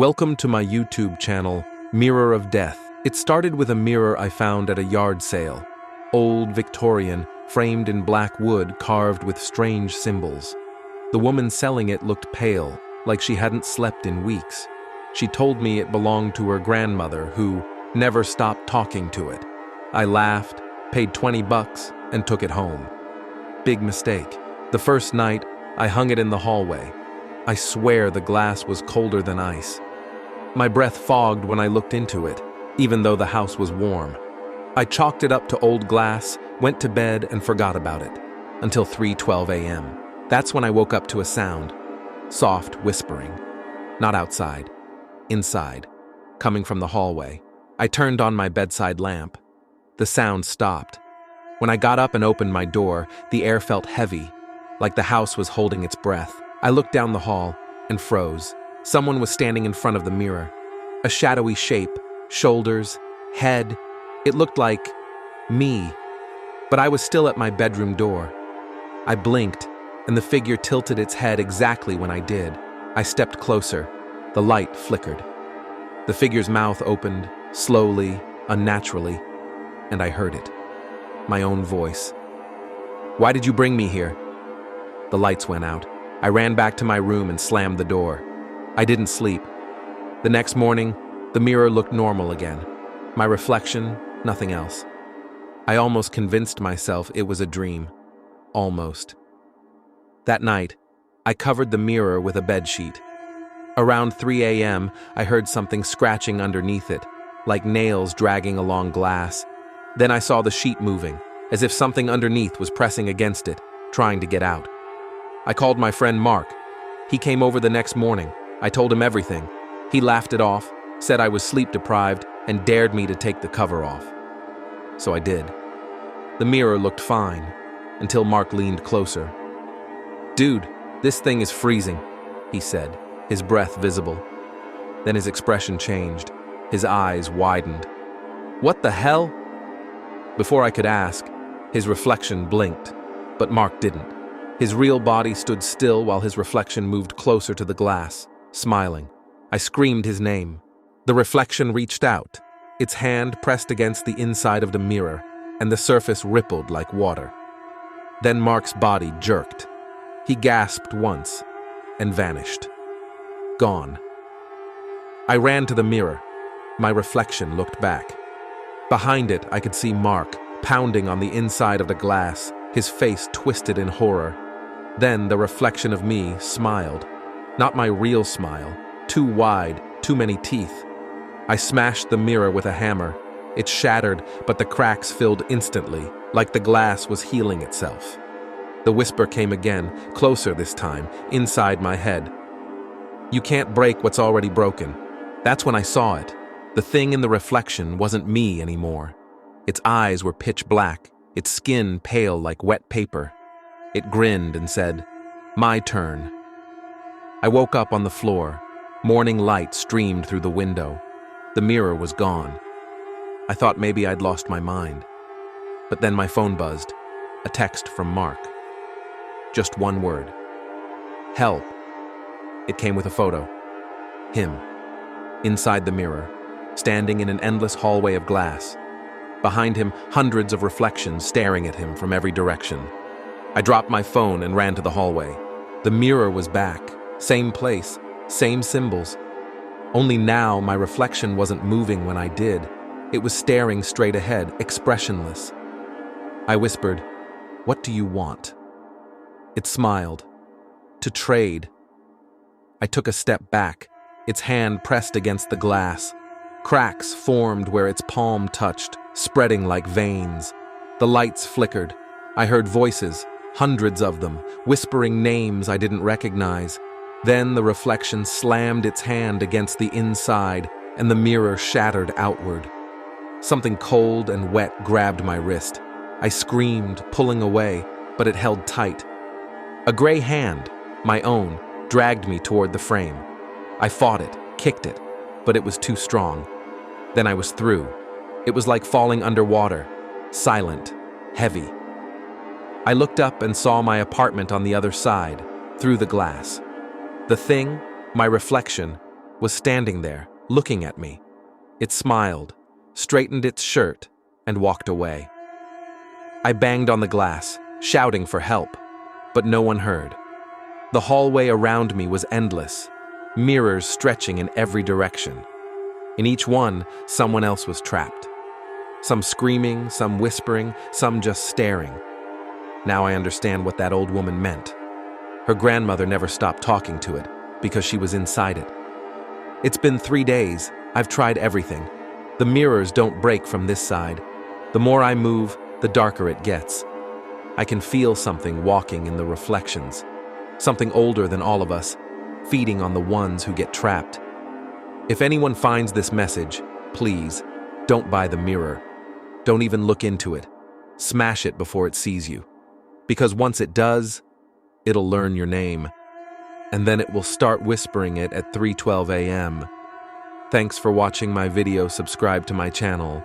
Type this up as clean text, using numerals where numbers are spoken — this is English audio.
Welcome to my YouTube channel, Mirror of Death. It started with a mirror I found at a yard sale. Old Victorian, framed in black wood carved with strange symbols. The woman selling it looked pale, like she hadn't slept in weeks. She told me it belonged to her grandmother, who never stopped talking to it. I laughed, paid $20, and took it home. Big mistake. The first night, I hung it in the hallway. I swear the glass was colder than ice. My breath fogged when I looked into it, even though the house was warm. I chalked it up to old glass, went to bed, and forgot about it, until 3:12 a.m. That's when I woke up to a sound. Soft whispering. Not outside. Inside. Coming from the hallway. I turned on my bedside lamp. The sound stopped. When I got up and opened my door, the air felt heavy, like the house was holding its breath. I looked down the hall and froze. Someone was standing in front of the mirror. A shadowy shape, shoulders, head. It looked like me. But I was still at my bedroom door. I blinked, and the figure tilted its head exactly when I did. I stepped closer. The light flickered. The figure's mouth opened, slowly, unnaturally, and I heard it. My own voice. "Why did you bring me here?" The lights went out. I ran back to my room and slammed the door. I didn't sleep. The next morning, the mirror looked normal again. My reflection, nothing else. I almost convinced myself it was a dream. Almost. That night, I covered the mirror with a bedsheet. Around 3 a.m., I heard something scratching underneath it, like nails dragging along glass. Then I saw the sheet moving, as if something underneath was pressing against it, trying to get out. I called my friend Mark. He came over the next morning. I told him everything. He laughed it off, said I was sleep-deprived, and dared me to take the cover off. So I did. The mirror looked fine, until Mark leaned closer. "Dude, this thing is freezing," he said, his breath visible. Then his expression changed. His eyes widened. "What the hell?" Before I could ask, his reflection blinked, but Mark didn't. His real body stood still while his reflection moved closer to the glass, smiling. I screamed his name. The reflection reached out. Its hand pressed against the inside of the mirror, and the surface rippled like water. Then Mark's body jerked. He gasped once and vanished. Gone. I ran to the mirror. My reflection looked back. Behind it, I could see Mark pounding on the inside of the glass, his face twisted in horror. Then the reflection of me smiled. Not my real smile. Too wide, too many teeth. I smashed the mirror with a hammer. It shattered, but the cracks filled instantly, like the glass was healing itself. The whisper came again, closer this time, inside my head. "You can't break what's already broken." That's when I saw it. The thing in the reflection wasn't me anymore. Its eyes were pitch black, its skin pale like wet paper. It grinned and said, "My turn." I woke up on the floor. Morning light streamed through the window. The mirror was gone. I thought maybe I'd lost my mind. But then my phone buzzed. A text from Mark. Just one word. "Help." It came with a photo. Him. Inside the mirror, standing in an endless hallway of glass. Behind him, hundreds of reflections staring at him from every direction. I dropped my phone and ran to the hallway. The mirror was back. Same place, same symbols. Only now my reflection wasn't moving when I did. It was staring straight ahead, expressionless. I whispered, "What do you want?" It smiled. "To trade." I took a step back. Its hand pressed against the glass. Cracks formed where its palm touched, spreading like veins. The lights flickered. I heard voices, hundreds of them, whispering names I didn't recognize. Then the reflection slammed its hand against the inside, and the mirror shattered outward. Something cold and wet grabbed my wrist. I screamed, pulling away, but it held tight. A gray hand, my own, dragged me toward the frame. I fought it, kicked it, but it was too strong. Then I was through. It was like falling underwater, silent, heavy. I looked up and saw my apartment on the other side, through the glass. The thing, my reflection, was standing there, looking at me. It smiled, straightened its shirt, and walked away. I banged on the glass, shouting for help, but no one heard. The hallway around me was endless, mirrors stretching in every direction. In each one, someone else was trapped. Some screaming, some whispering, some just staring. Now I understand what that old woman meant. Her grandmother never stopped talking to it because she was inside it. It's been 3 days. I've tried everything. The mirrors don't break from this side. The more I move, the darker it gets. I can feel something walking in the reflections. Something older than all of us, feeding on the ones who get trapped. If anyone finds this message, please, don't buy the mirror. Don't even look into it. Smash it before it sees you. Because once it does, it'll learn your name. And then it will start whispering it at 3:12 a.m. Thanks for watching my video. Subscribe to my channel.